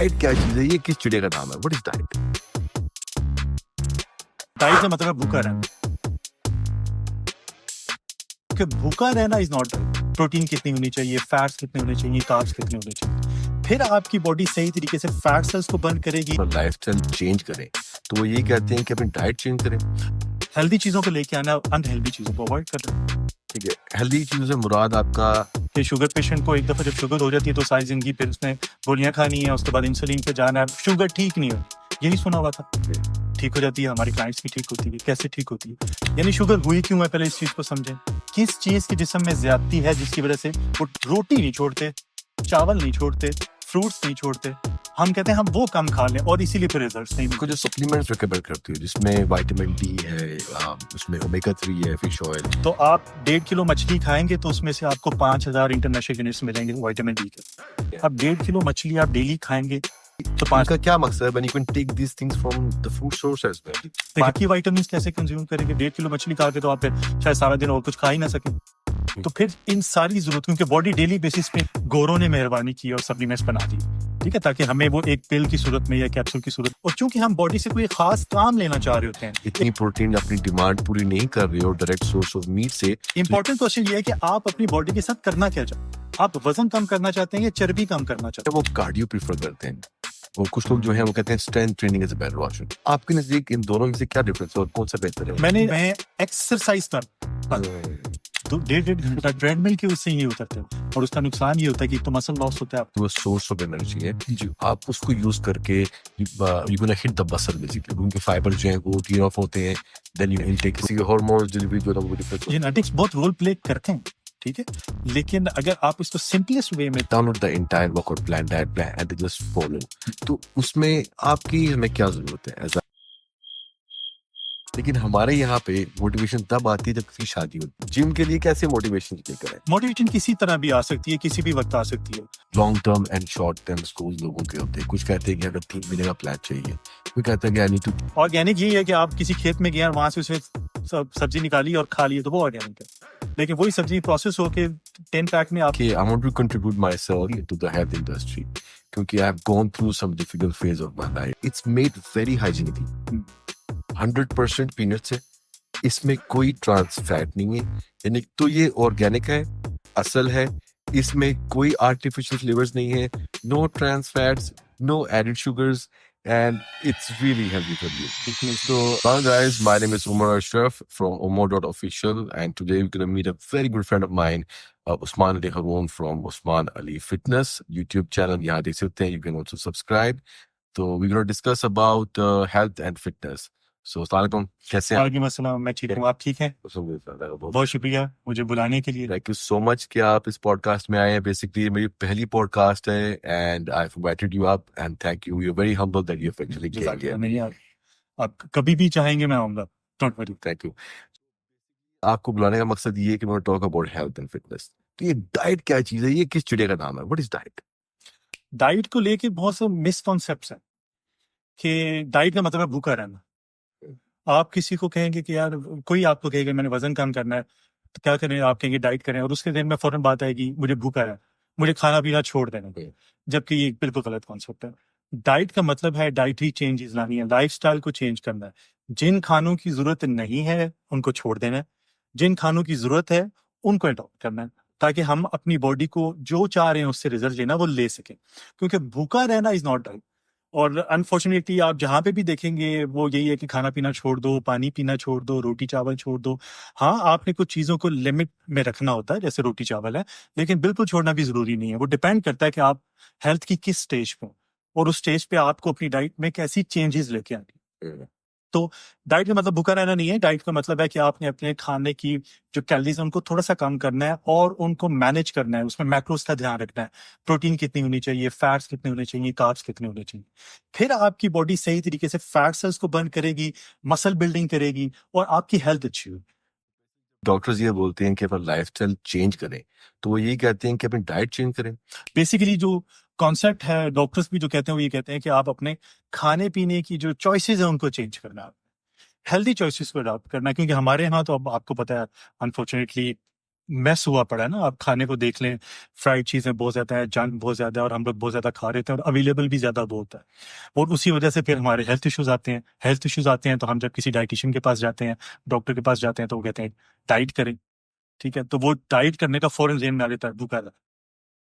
Diet क्या चीज है, ये किस चिड़िया का नाम है? What is diet? डाइट का मतलब है भूखा रहना। कि भूखा रहना इज नॉट डाइट। प्रोटीन कितनी होनी चाहिए, फैट्स कितने होने चाहिए, कार्ब्स कितने होने चाहिए, फिर आपकी बॉडी सही तरीके से फैट सेल्स को बर्न करेगी। लाइफस्टाइल चेंज करें तो वो ये कहते हैं कि अपनी डाइट चेंज करें। हेल्दी चीजों को लेके आना, अनहेल्दी चीजों को अवॉइड करना। ठीक है, हेल्दी चीजों से मुराद आपका कि शुगर पेशेंट को एक दफा जब शुगर हो जाती है तो सारी जिंदगी फिर उसने गोलियां खानी है, उसके बाद इंसुलिन पे जाना है, शुगर ठीक नहीं हो, यही सुना हुआ था। ठीक हो जाती है, हमारी क्लाइंट्स की ठीक होती है। कैसे ठीक होती है? यानी शुगर हुई क्यों है, पहले इस चीज को समझें। किस चीज की जिस्म में ज्यादती है जिसकी वजह से वो रोटी नहीं छोड़ते, चावल नहीं छोड़ते, फ्रूट्स नहीं छोड़ते। हम कहते हैं हम वो कम खा लें और इसीलिए फिर रिजल्ट्स नहीं कुछ जो सप्लीमेंट्स रिकमेंड करती है जिसमें विटामिन डी है, उसमें ओमेगा 3 है, फिश ऑयल। तो आप 1.5 किलो मछली खाएंगे तो उसमें से आपको 5000 इंटरनेशनल यूनिट्स मिलेंगे विटामिन डी के। अब 1.5 किलो मछली आप डेली खाएंगे तो 5 का क्या मकसद है? When you can take these things from the food source as well. बाकी विटामिन कैसे कंज्यूम करेंगे? 1.5 किलो मछली खा के तो आप फिर शायद सारा दिन और कुछ खा ही ना सकें। तो फिर इन सारी जरूरतों के बॉडी डेली बेसिस पे गोरों ने मेहरबानी की और सप्लीमेंट्स बना दी, ठीक है, ताकि हमें वो एक पिल की सूरत में या कैप्सूल की सूरत, और चूंकि हम बॉडी से कोई खास काम लेना चाह रहे होते हैं, इतनी प्रोटीन अपनी डिमांड पूरी नहीं कर रहे हो डायरेक्ट सोर्स ऑफ मीट से। इंपॉर्टेंट क्वेश्चन ये है कि आप अपनी बॉडी के साथ करना क्या चाहते हैं। आप वजन कम करना चाहते हैं या चर्बी कम करना चाहते हैं? वो कार्डियो प्रीफर करते हैं, और कुछ लोग जो है वो कहते हैं strength training is a better option. आपके नजदीक इन दोनों में से क्या डिफरेंस है और कौन सा बेहतर है? मैं एक्सरसाइज कर तो 1.5 घंटा ट्रेडमिल के उससे ये उतरते हो, और उसका नुकसान ये होता है कि तो मसल लॉस होता है। वो सोर्स ऑफ एनर्जी है जी, आप उसको यूज करके you gonna hit the muscle basically. उनके फाइबर जो है वो टीयर ऑफ होते हैं, देन यू इनटेक किसी के हार्मोन्स डिलीवरी जो है वो डिफरेंट। जेनेटिक्स बहुत रोल प्ले करते हैं, ठीक है, लेकिन अगर आप इसको सिंपलेस्ट वे में download the entire workout plan, diet plan and just follow, तो उसमें आपकी हमें क्या जरूरत है ऐसा। लेकिन हमारे यहाँ पे मोटिवेशन तब आती है जब किसी शादी हो। जिम के लिए कैसे मोटिवेशन लेकर आए? मोटिवेशन किसी तरह भी आ सकती है, किसी भी वक्त आ सकती है। Long term and short term goals लोगों के होते हैं। कुछ कहते हैं कि अगर 3 महीने का प्लान चाहिए, कोई कहता है कि आई नीड टू। ऑर्गेनिक ये है कि आप किसी खेत में गए और वहां से उसमें सब्जी निकाली और खा ली, तो वो ऑर्गेनिक है। लेकिन वही सब्जी प्रोसेस होके 10 पैक में आप I want to contribute myself to the health industry, क्योंकि I have gone through some difficult phase of my life. It's made very hygienically, 100% peanuts है, इसमें कोई ट्रांस फैट नहीं है, यानी तो ये ऑर्गेनिक है, असल है, इसमें कोई आर्टिफिशियल फ्लेवर्स नहीं है, no trans fats, no added sugars, and it's really healthy for you. So, hi guys, my name is Umar Ashraf from Omar.official, and today we're going to meet a very good friend of mine, Usman Ali Haroon from Usman Ali Fitness YouTube channel. यहाँ देख सकते हैं, you can also subscribe. So we're going to discuss about health and fitness. So, अस्सलाम वालेकुम, कैसे हैं? वालेकुम अस्सलाम, मैं ठीक हूँ, आप ठीक हैं? बहुत शुक्रिया मुझे बुलाने के लिए। थैंक यू सो मच कि आप इस पॉडकास्ट में आए हैं। बेसिकली मेरी पहली पॉडकास्ट है and I have invited you up and thank you, we are very humble that you have actually came here. नहीं यार, आप कभी भी चाहेंगे मैं आऊंगा, डोंट वरी। Thank you. आपको बुलाने का मकसद ये है कि मैं talk about health and fitness. तो ये डाइट क्या चीज है, ये किस चिड़िया का नाम है? What is diet? डाइट को लेके बहुत से मिसकॉन्सेप्ट्स हैं कि डाइट का मतलब है भूखा रहना। आप किसी को कहेंगे कि यार, कोई आपको कहेगा मैंने वजन कम करना है तो क्या करें, आप कहेंगे डाइट करें, और उसके दिन में फौरन बात आएगी मुझे भूखा है, मुझे खाना पीना छोड़ देना, जबकि ये बिल्कुल गलत कॉन्सेप्ट है। डाइट का मतलब है डाइटरी चेंजेस लानी है, लाइफस्टाइल को चेंज करना है। जिन खानों की जरूरत नहीं है उनको छोड़ देना है, जिन खानों की जरूरत है उनको अडॉप्ट करना है, ताकि हम अपनी बॉडी को जो चाह रहे हैं उससे रिजल्ट लेना वो ले सकें। क्योंकि भूखा रहना इज नॉट डाइट, और अनफॉर्चुनेटली आप जहाँ पे भी देखेंगे वो यही है कि खाना पीना छोड़ दो, पानी पीना छोड़ दो, रोटी चावल छोड़ दो। हाँ, आपने कुछ चीज़ों को लिमिट में रखना होता है, जैसे रोटी चावल है, लेकिन बिल्कुल छोड़ना भी ज़रूरी नहीं है। वो डिपेंड करता है कि आप हेल्थ की किस स्टेज पे हो और उस स्टेज पे आपको अपनी डाइट में कैसी चेंजेस लेके आनी है। तो डाइट का मतलब भूखा रहना नहीं है। डाइट का मतलब है कि आपने अपने खाने की जो कैलोरीज है उनको थोड़ा सा कम करना है और उनको मैनेज करना है, उसमें मैक्रोस का ध्यान रखना है। प्रोटीन कितनी होनी चाहिए, फैट्स कितने होने चाहिए, कार्ब्स कितने होने चाहिए, फिर आपकी बॉडी सही तरीके से फैट सेल्स को बर्न करेगी, मसल बिल्डिंग करेगी और आपकी हेल्थ अच्छी होगी। डॉक्टर्स ये बोलते हैं कि अगर लाइफस्टाइल चेंज करें तो वो ये कहते हैं कि अपनी डाइट चेंज करें। बेसिकली जो कॉन्सेप्ट है, डॉक्टर्स भी जो कहते हैं वो ये कहते हैं कि आप अपने खाने पीने की जो चॉइसेस है उनको चेंज करना है, हेल्दी चॉइसेस को अडॉप्ट करना है। क्योंकि हमारे यहाँ तो अब आपको पता है अनफॉर्चुनेटली मैस हुआ पड़ा है ना, आप खाने को देख लें, फ्राइड चीज़ें बहुत ज़्यादा है, जंक बहुत ज़्यादा है, और हम लोग बहुत ज़्यादा खा रहे थे और अवेलेबल भी ज़्यादा बहुत है। और उसी वजह से फिर हमारे हेल्थ इश्यूज आते हैं। हेल्थ इश्यूज आते हैं तो हम जब किसी डाइटिशियन के पास जाते हैं, डॉक्टर के पास जाते हैं, तो वो कहते हैं डाइट करें। ठीक है, तो वो डाइट करने का फौरन ज़हन में आ जाता है भूखा था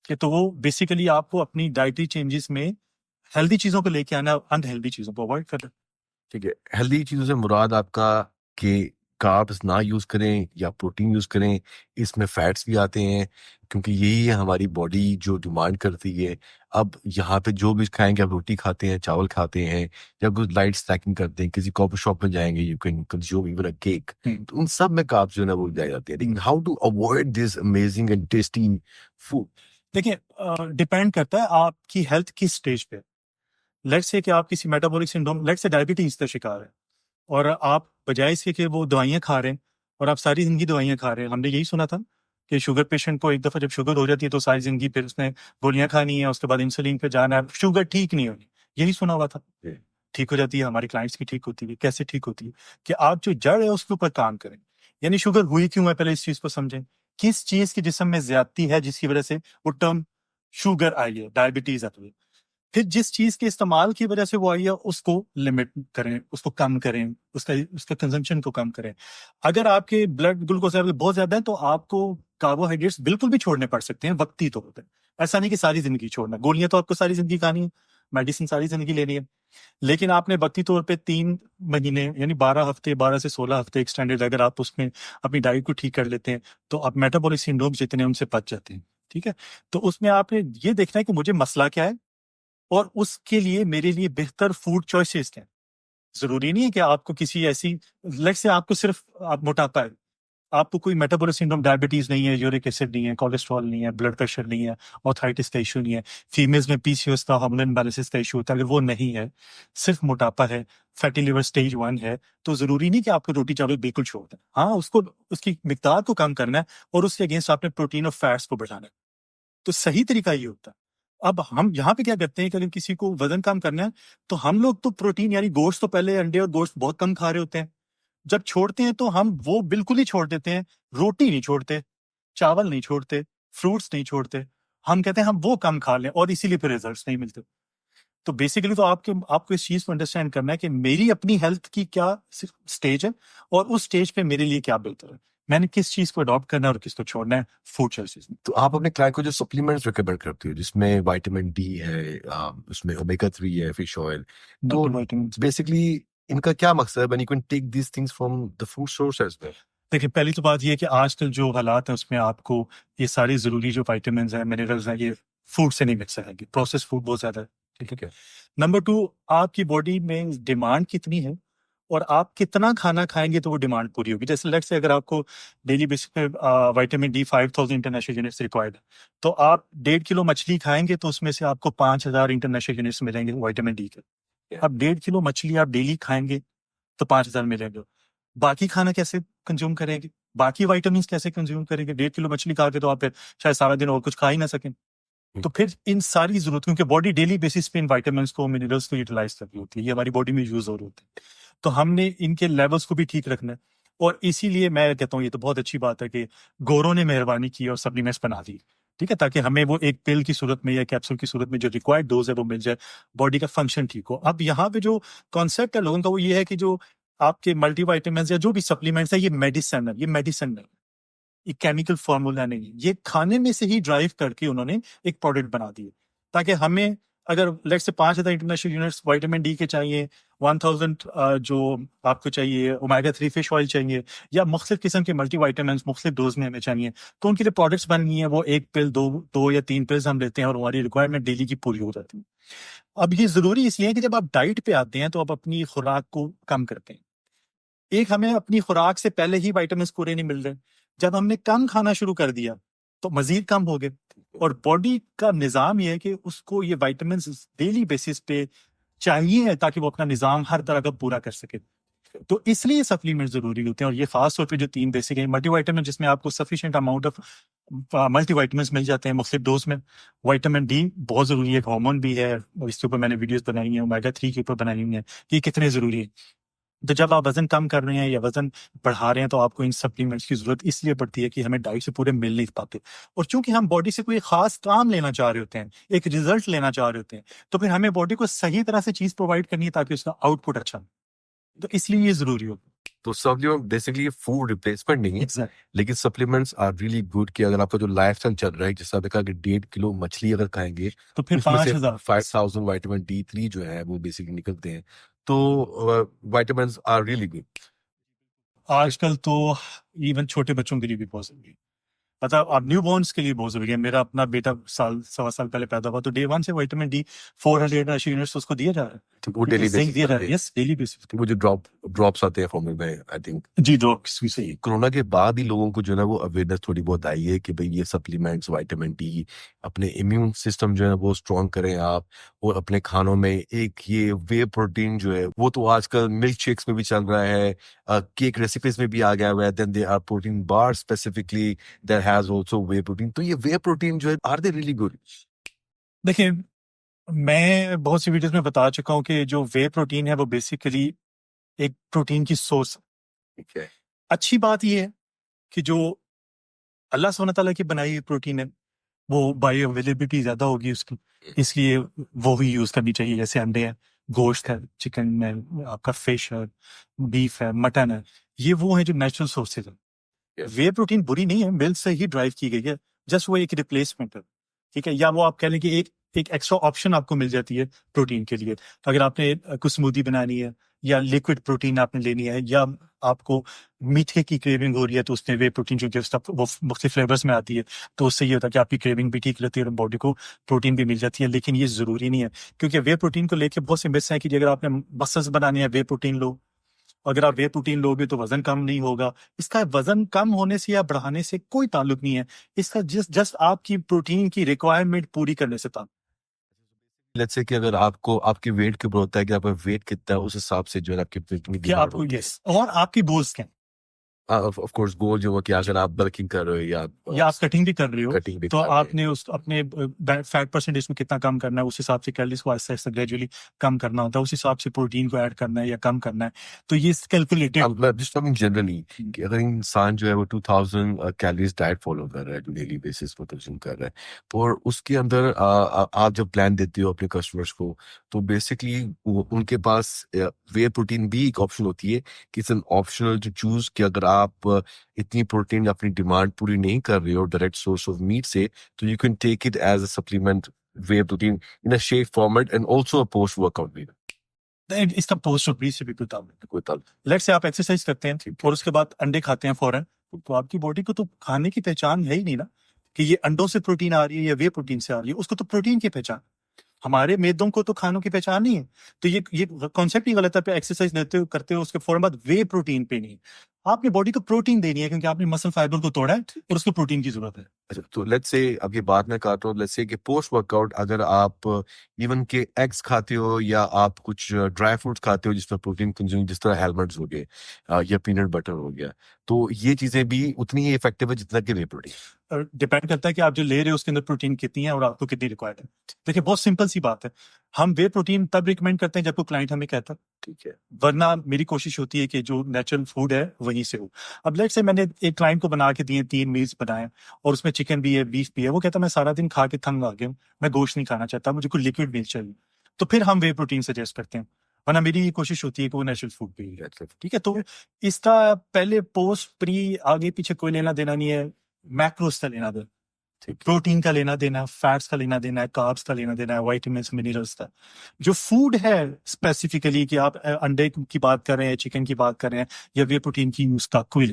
कि, तो वो बेसिकली आपको अपनी डाइटरी चेंजेस में हेल्दी चीज़ों को लेके आना, अनहेल्दी चीज़ों को अवॉइड करना। ठीक है, हेल्दी चीज़ों से मुराद आपका कि कार्ब्स ना यूज़ करें या प्रोटीन यूज़ करें, इसमें फैट्स भी आते हैं, क्योंकि यही है हमारी बॉडी जो डिमांड करती है। अब यहाँ पे जो भी खाएँगे, आप रोटी खाते हैं, चावल खाते हैं या कुछ लाइट स्नैकिंग करते हैं, किसी कॉफ़ी शॉप में जाएँगे, you can consume even a cake, तो उन सब में कार्ब्स जो है ना वो जाए जाते हैं। लेकिन how to avoid this amazing and tasty food? देखिए, डिपेंड करता है आपकी हेल्थ किस स्टेज पे है। लेट्स से कि आप किसी metabolic syndrome, let's say diabetes का शिकार है, और आप बजाय इसके कि वो दवाइयाँ खा रहे हैं और आप सारी जिंदगी दवाइयाँ खा रहे हैं। हमने यही सुना था कि शुगर पेशेंट को एक दफा जब शुगर हो जाती है तो सारी जिंदगी फिर उसने गोलियां खानी है, उसके बाद इंसुलिन पे जाना है, शुगर ठीक नहीं होनी। यही सुना हुआ था। ठीक हो जाती है, हमारी क्लाइंट्स की ठीक होती है। कैसे ठीक होती है? कि आप जो जड़ है उसके ऊपर काम करें। यानी शुगर हुई क्यों है, पहले इस चीज को समझें। किस चीज की जिस्म में ज्यादती है जिसकी वजह से वो टर्म शुगर आई है, डायबिटीज आई है। फिर जिस चीज के इस्तेमाल की वजह से वो आई है उसको लिमिट करें, उसको कम करें, उसका कंजम्पशन को कम करें। अगर आपके ब्लड ग्लूकोज लेवल बहुत ज्यादा है तो आपको कार्बोहाइड्रेट्स बिल्कुल भी छोड़ने पड़ सकते हैं वक्ती तौर पर। ऐसा नहीं कि सारी जिंदगी छोड़ना, गोलियां तो आपको सारी जिंदगी खानी है, मेडिसिन सारी जिंदगी लेनी है। लेकिन आपने वक्ती तौर पे 3 महीने यानी 12 हफ्ते, 12 से 16 हफ्ते एक्सटेंडेड अगर आप उसमें अपनी डाइट को ठीक कर लेते हैं तो आप मेटाबॉलिक सिंड्रोम जितने उनसे बच जाते हैं। ठीक है, तो उसमें आपने ये देखना है कि मुझे मसला क्या है और उसके लिए मेरे लिए बेहतर फूड चॉइसेस क्या है। जरूरी नहीं है कि आपको किसी ऐसी, लेट्स से आपको सिर्फ आप मोटापा है, आपको कोई मेटाबॉलिक सिंड्रोम, डायबिटीज नहीं है, यूरिक एसिड नहीं है, कोलेस्ट्रॉल नहीं है, ब्लड प्रेशर नहीं है, ऑर्थराइटिस का इशू नहीं है, फीमेल्स में पीसीओएस का, हार्मोनल इम्बैलेंसेस का इशू होता है, अगर वो नहीं है, सिर्फ मोटापा है, फैटी लिवर स्टेज 1 है, तो जरूरी नहीं कि आपको रोटी चावल बिल्कुल छोड़ दें। हाँ, उसको, उसकी मिकदार को कम करना है और उसके अगेंस्ट आपने प्रोटीन और फैट्स को बढ़ाना है। तो सही तरीका ये होता है। अब हम यहाँ पे क्या करते हैं कि अगर किसी को वजन कम करना है तो हम लोग तो प्रोटीन यानी गोश्त, तो पहले अंडे और गोश्त बहुत कम खा रहे होते हैं। जब छोड़ते हैं तो हम वो बिल्कुल ही छोड़ देते हैं, रोटी नहीं छोड़ते, चावल नहीं छोड़ते, फ्रूट्स नहीं छोड़ते। हम कहते हैं हम वो कम खा लें और इसीलिए फिर रिजल्ट्स नहीं मिलते। तो बेसिकली तो आपको इस चीज को अंडरस्टैंड करना है कि मेरी अपनी हेल्थ की क्या स्टेज है और उस स्टेज पे मेरे लिए क्या बेहतर है, मैंने किस चीज को अडॉप्ट करना है और किसको छोड़ना है फूड चॉइसेस में। तो आप अपने क्लाइंट को जो सप्लीमेंट्स रिकमेंड करते हो, जिसमें विटामिन डी है, उसमें ओमेगा 3 है, फिश ऑयल, तो मल्टीविटामिन्स। बेसिकली इनका क्या मकसद है when you can take these things from the food source as well? देखिए, पहली तो बात ये है कि आजकल जो हालात हैं उसमें आपको ये सारी जरूरी जो विटामिन्स हैं, मिनरल्स हैं, ये फूड से नहीं मिल सकेंगे, प्रोसेस फूड बहुत ज्यादा है। ठीक है। नंबर 2, आपकी बॉडी में डिमांड कितनी है और आप कितना खाना खाएंगे तो वो डिमांड पूरी होगी। जैसे लेट्स से अगर आपको डेली बेसिस पे vitamin D 5000 international units required है, तो आप 1.5 किलो मछली खाएंगे तो उसमें से आपको 5000 इंटरनेशनल यूनिट्स मिलेंगे विटामिन डी के। अब 1.5 किलो मछली आप डेली खाएंगे तो 5000 मिलेंगे। बाकी खाना कैसे कंज्यूम करेंगे, बाकी विटामिन कैसे कंज्यूम करेंगे? 1.5 किलो मछली खा के तो आप फिर शायद सारा दिन और कुछ खा ही ना सकें। तो फिर इन सारी जरूरत, क्योंकि बॉडी डेली बेसिस पे इन विटामिन्स को, मिनरल्स को यूटिलाइज कर रही होती है, ये हमारी बॉडी में यूज हो रहे होते हैं, तो हमने इनके लेवल्स को भी ठीक रखना है। और इसीलिए मैं कहता हूँ ये तो बहुत अच्छी बात है कि गोरों ने मेहरबानी की और सप्लीमेंट्स बना दी। ठीक है, ताकि हमें वो एक पिल की सूरत में या कैप्सूल की सूरत में जो रिक्वायर्ड डोज है वो मिल जाए, बॉडी का फंक्शन ठीक हो। अब यहाँ पे जो कॉन्सेप्ट है लोगों का वो ये है कि जो आपके मल्टीविटामिन्स या जो भी सप्लीमेंट्स है, ये मेडिसिन है, ये केमिकल फॉर्मूला नहीं है, ये खाने में से ही ड्राइव करके उन्होंने एक प्रोडक्ट बना दिए, ताकि हमें अगर let's say 5000 international units vitamin D के चाहिए, 1000 जो आपको चाहिए ओमेगा 3 फिश ऑयल चाहिए, या मुख्तलिफ किस्म के मल्टीविटामिन्स मुख्तलिफ डोज में हमें चाहिए, तो उनके लिए प्रोडक्ट्स बन गई हैं। वो एक पिल, दो या 3 पिल्स हम लेते हैं और हमारी रिक्वायरमेंट डेली की पूरी हो जाती है। अब ये जरूरी इसलिए है कि जब आप डाइट पे आते हैं तो आप अपनी खुराक को कम करते हैं। एक, हमें अपनी खुराक से पहले ही विटामिन पूरे नहीं मिल रहे, जब हमने कम खाना शुरू कर दिया तो मजीद कम हो गए। और बॉडी का निजाम ये है कि उसको ये विटामिन डेली बेसिस पे चाहिए ताकि वो अपना निजाम हर तरह का पूरा कर सके। तो इसलिए सप्लीमेंट जरूरी होते हैं, और ये खास तौर पे जो 3 बेसिक है मल्टीविटामिन, जिसमें आपको सफिशिएंट अमाउंट ऑफ मल्टीविटामिन मिल जाते हैं मुख्तलिफ डोज में। विटामिन डी बहुत जरूरी है, हार्मोन भी है, और इसके ऊपर मैंने वीडियोस बनाई हैं, ओमेगा 3 के ऊपर बनाई हुई है कि कितने जरूरी है। तो जब आप वजन कम कर रहे हैं या वजन बढ़ा रहे हैं तो आपको इन सप्लीमेंट्स की जरूरत इसलिए पड़ती है कि हमें डाइट से पूरे मिल नहीं पाते। और चूंकि हम बॉडी से कोई खास काम लेना चाह रहे होते हैं, एक रिजल्ट लेना चाह रहे होते हैं, तो फिर हमें बॉडी को सही तरह से चीज प्रोवाइड करनी है ताकि उसका आउटपुट अच्छा हो। तो इसलिए ये जरूरी होता तो सप्लीमेंट बेसिकली फूड रिप्लेसमेंट नहीं है। है, एग्जैक्ट। लेकिन सप्लीमेंट्स आर रियली गुड कि अगर आपका जो लाइफस्टाइल चल रहा है, जैसे आपने कहा कि 1.5 किलो मछली अगर खाएंगे तो फिर उसमें से 5,000 5,000 विटामिन D3 जो है वो बेसिकली निकलते हैं। तो विटामिन आर रियली गुड। आजकल तो इवन छोटे बच्चों के लिए भी बहुत जरूरी है। पता आप न्यू बॉर्न्स के लिए बहुत जरूरी है। मेरा अपना बेटा साल सवा साल पहले पैदा हुआ तो डे 1 से विटामिन डी 480 यूनिट्स उसको दिया जा रहा है। वो डेली जिंक दिया जा रहा है। बेसिस यस, डेली बेसिस पे। वो जो ड्रॉप्स आते हैं फॉर्मूले में, आई थिंक जी ड्रॉप्स भी सही है। कोरोना के बाद ही लोगों को जो है ना वो अवेयरनेस थोड़ी बहुत आई है कि भाई ये सप्लीमेंट्स विटामिन डी अपने इम्यून सिस्टम जो है ना वो स्ट्रॉन्ग करें आप। और अपने खानों में एक ये वे प्रोटीन जो है वो तो आजकल मिल्क शेक्स में भी चल रहा है, केक रेसिपीज में भी आ गया हुआ है। Then they are protein bar specifically that has also whey protein. तो ये वे प्रोटीन जो है आर दे रियली गुड? देखिए, मैं बहुत सी वीडियोस में बता चुका हूँ कि जो वे प्रोटीन है वो बेसिकली एक प्रोटीन की सोर्स। ठीक है। अच्छी बात यह है कि जो अल्लाह सुब्हानहू तआला की बनाई हुई प्रोटीन है वो बायो अवेलेबिलिटी ज्यादा होगी उसकी, इसलिए वो भी यूज करनी चाहिए। जैसे अंडे हैं, गोश्त है, चिकन है, आपका फिश है, बीफ है, मटन है, ये वो है जो नेचुरल सोर्सेज है। Yes. वे प्रोटीन बुरी नहीं है, मिल्क से ही ड्राइव की गई है, जस्ट वो एक रिप्लेसमेंट है। ठीक है, या वो आप कह लें कि एक एक्स्ट्रा ऑप्शन आपको मिल जाती है प्रोटीन के लिए। अगर आपने कुछ स्मूदी बनानी है या लिक्विड प्रोटीन आपने लेनी है या आपको मीठे की क्रेविंग हो रही है तो उसमें वे प्रोटीन जो वो मुख्तलिफ फ्लेवर्स में आती है तो उससे ये होता है कि आपकी क्रेविंग भी ठीक रहती है और बॉडी को प्रोटीन भी मिल जाती है। लेकिन ये जरूरी नहीं है, क्योंकि वे प्रोटीन को लेके बहुत से मिथ्स हैं कि अगर आपने मसल्स बनाने हैं वे प्रोटीन लो, अगर आप वे प्रोटीन लोगे तो वजन कम नहीं होगा। इसका वजन कम होने से या बढ़ाने से कोई ताल्लुक नहीं है, इसका जस्ट आपकी प्रोटीन की रिक्वायरमेंट पूरी करने से ताल्लुक। लेट्स से कि अगर आपको आपके वेट के ऊपर होता है कि आपका वेट कितना है, उस हिसाब से जो है आपकी प्रोटीन की कि डिमांड आपको होती है। यस, और आपकी गोल्स क्या हैं। ऑफ कोर्स गोल जो है कि अगर आप बल्किंग कर रहे हो या आप कटिंग भी कर रहे हो कटिंग भी तो कर रहे हैं। आपने उस अपने फैट परसेंटेज में कितना कम करना है, उस हिसाब से कैलोरीज को आहिस्ता आहिस्ता ग्रेजुअली कम करना होता है, उस हिसाब से प्रोटीन को ऐड करना है या कम करना है। तो ये calculated. I'm just talking generally कि अगर इंसान जो है वो 2000 कैलोरीज डाइट फॉलो कर रहा है जो डेली बेसिस पर कंज्यूम कर रहा है, तो और उसके अंदर आप जब प्लान देते हो अपने कस्टमर्स को तो बेसिकली उनके पास वे प्रोटीन भी एक ऑप्शन होती है कि it's an optional to choose कि अगर आप इतनी प्रोटीन अपनी डिमांड पूरी नहीं कर रहे हो डायरेक्ट सोर्स ऑफ मीट से, तो you can take it as a supplement whey protein in a shake format and also a post workout meal. इसका पोस्ट और प्री से भी कोई ताल्लुक कोई ताल नहीं। लेट्स से आप एक्सरसाइज करते हैं और उसके बाद अंडे खाते हैं फौरन, तो आपकी बॉडी को तो खाने की पहचान है ही नहीं ना कि ये अंडों से प्रोटीन आ रही है या वे प्रोटीन से आ रही है। उसको तो प्रोटीन की पहचान, हमारे मेदों को तो खानों की पहचान नहीं है। तो ये कॉन्सेप्ट ही गलत है। पे एक्सरसाइज लेते हो करते हो उसके फौरन बाद वे प्रोटीन पे नहीं, आपने बॉडी को प्रोटीन देनी है क्योंकि आपने मसल फाइबर को तोड़ा है और उसको प्रोटीन की जरूरत है। अच्छा, तो लेट्स से अब ये बात मैं करता हूँ, लेट्स से कि पोस्ट वर्कआउट अगर आप इवन के एग्स खाते हो या आप कुछ ड्राई फ्रूट्स खाते हो जिसमें प्रोटीन कंज्यूम, जिस तरह हेलमेट्स हो गए या पीनट बटर हो गया, तो ये चीजें भी उतनी ही इफेक्टिव है जितना कि वे प्रोटीन। डिपेंड करता है कि आप जो ले रहे हो उसके अंदर प्रोटीन कितनी है और आपको कितनी रिक्वायर्ड है। देखिए बहुत सिंपल सी बात है, हम वे प्रोटीन तब रिकमेंड करते हैं जब कोई क्लाइंट हमें कहता है, ठीक है। वरना मेरी कोशिश होती है कि जो नेचुरल फूड है वहीं से हो। अब लेट्स से मैंने एक क्लाइंट को बना के दिए 3 मील्स बनाए और उसमें चिकन भी है, बीफ भी है, वो कहता मैं सारा दिन खा के तंग आ गया हूं, मैं गोश्त नहीं खाना चाहता, मुझे कोई लिक्विड मील चाहिए, तो फिर हम वे प्रोटीन सजेस्ट करते हैं। वरना मेरी ये कोशिश होती है कि वो नेचुरल फूड पे ही है। ठीक है, तो इसका पहले पोस्ट प्री आगे पीछे कोई लेना देना नहीं है। मैक्रोस का लेना देना, प्रोटीन का लेना देना, फैट्स का लेना देना है, कार्ब्स का लेना देना है, विटामिन्स मिनरल्स का। जो फूड है स्पेसिफिकली कि आप अंडे की बात कर रहे हैं, चिकन की बात कर रहे हैं या वे प्रोटीन की उसका कोई